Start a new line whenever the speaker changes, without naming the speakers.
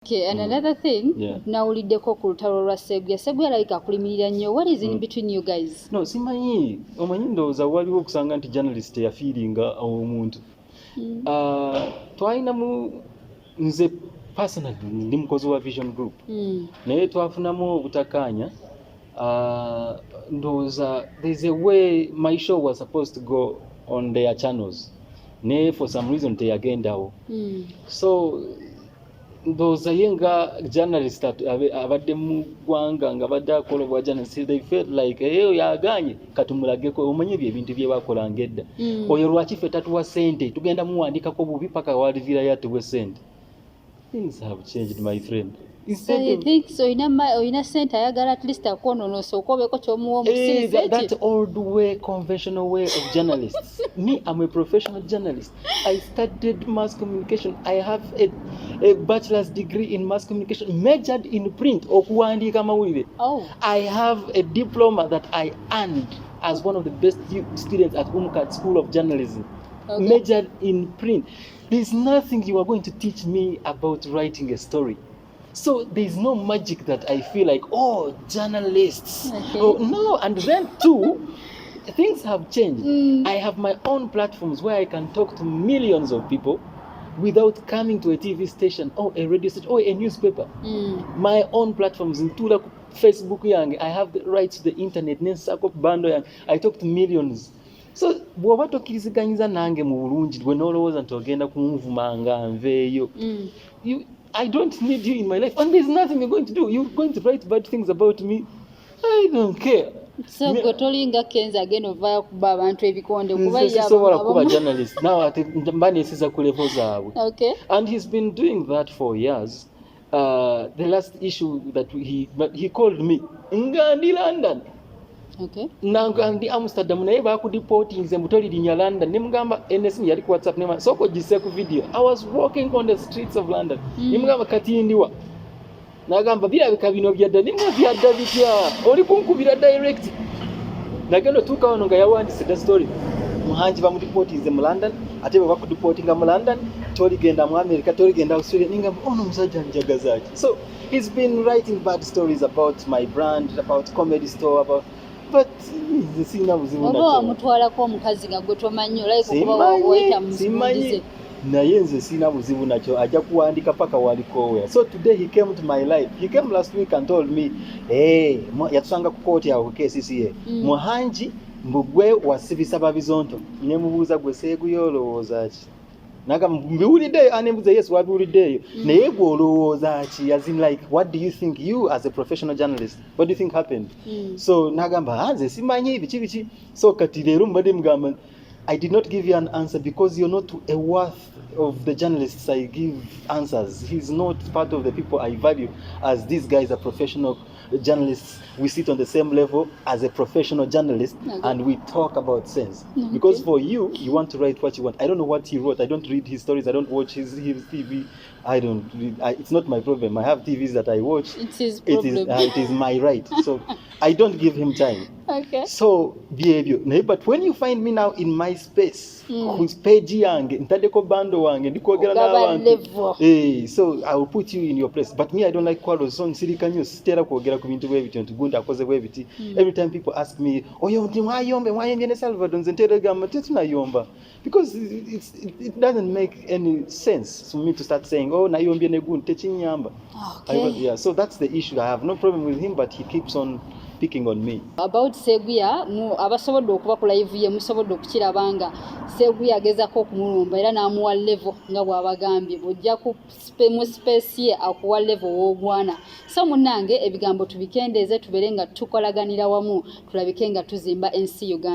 Okay, and another thing, nawuliddeko ku lutalo lwa Seguya. Seguya like akulimirira nnyo. What is in between you guys?
No, simanyi. Omanyi ndowooza waliwo okusanga nti journalist yafiiringa omuntu. Twalinamu nze personally ndi mukozi wa Vision Group. Naye twafunamu obutakkaanya. Ndowooza there's a way my show was supposed to go on their channels. Naye for some reason teyagendawo. So ndowooza ye nga journalist abadde mu ggwanga nga badde akola obwa journalist, they felt like eyo yaganye katumulageko. Omanyi ebintu bye bakolanga edda. Oyo lwaki ffe tatuwa ssente tugenda muwandikako bubi paka walivirayo atuwe ssente. Things have changed, my friend.
So you think so ina sente ayagala at least akonono so okobeko kyomuwa omusiri
that old way, conventional way of journalists. Me, I'm a professional journalist. I studied mass communication. I have a bachelor's degree in mass communication, majored in print. Okuwandika mawulire. I have a diploma that I earned as one of the best students at Umkat School of Journalism. Majored in print. There's nothing you are going to teach me about writing a story. So there's no magic that I feel like, oh, journalists. Oh, no, and then too, things have changed. I have my own platforms where I can talk to millions of people without coming to a TV station or a radio station or a newspaper. My own platforms in Facebook yang, I have the rights to the internet. I talk to millions. So bw'oba tokkiriziganyiza nange mu bulungi bwe n'olowooza nti ogenda kunvuma nga nveeyo. I don't need you in my life, and there's nothing you're going to do. You're going to write bad things about me. I don't care.
So gotolinga kenza again ovaya kuba abantu ebikonde
kuba yasobola kuba journalist now ati mbani esiza ku level zaabwe.
Okay.
And he's been doing that for years. The last issue that he called me ngandi London.
Okay.
Ndi Amsterdam naye bakudiportinze mutolinya London nimugamba NS yali ku WhatsApp nema soko gise ku video. I was walking on the streets of London. Nimugamba kati ndiwa. Nagamba birabika bino byadda nimwe byadda bitya. Oli kunkubira direct. Nagendo tukawono nga yawandise the story. Muhangi bamudiportinze mu London ate bwe bakudiportinga mu London toligenda mu America toligenda Australia ningamba ono musajja njagazaaki. So he's been writing bad stories about my brand, about comedy store, about but the sina buzibu
nacho amutwala ko mukazi gagwe tomanyo like kuba waita msimanyize
naye nze sina buzibu nacho ajja kuwandika paka walikowe. So today he came to my life. He came last week and told me yatusanga ku court ya KCCA Muhangi mbugwe wasibisa babizonto nemubuuza gwe Seguya olowooza ki naga mbiwulidde anembuze yes wabiwuliddeyo naye gwe olowooza ki as in like what do you think you as a professional journalist what do you think happened? So nagamba nze simanyi biki so kati leero mbadde mugamba I did not give you an answer because you're not a worth of the journalists I give answers. He's not part of the people I value as these guys are professional journalists. We sit on the same level as a professional journalist and we talk about sense. Because for you want to write what you want. I don't know what he wrote. I don't read his stories. I don't watch his TV. I don't read. It's not my problem. I have TVs that I watch.
It's his problem.
It is my right. So I don't give him time.
Okay.
So behavior. But when you find me now in my space, whose page yange, ntadeko bando wange, ndikwogera n'abantu. So I will put you in your place. But me, I don't like quarrels. So nsirikanyo sitera kwogera ku bintu bwe bityo ntugunda akoze bwe biti. Every time people ask me, "Oyo ndi mwayombe ne Salvador nze ntera gamba tetunayomba." Because it doesn't make any sense for me to start saying, "Oh, nayombye ne gunte chinyamba." Okay. So that's the issue. I have no problem with him, but he keeps on picking on me.
About Seguya, abasobodde okuba ku live ye musobodde okukirabanga Seguya agezako okumulumba era n'amuwa level nga bw'abagambye bw'ojja ku space ye akuwa level w'ogwana. So munnange ebigambo tubikendeeze tubeere nga tukolaganira wamu tulabike nga tuzimba ensi Uganda.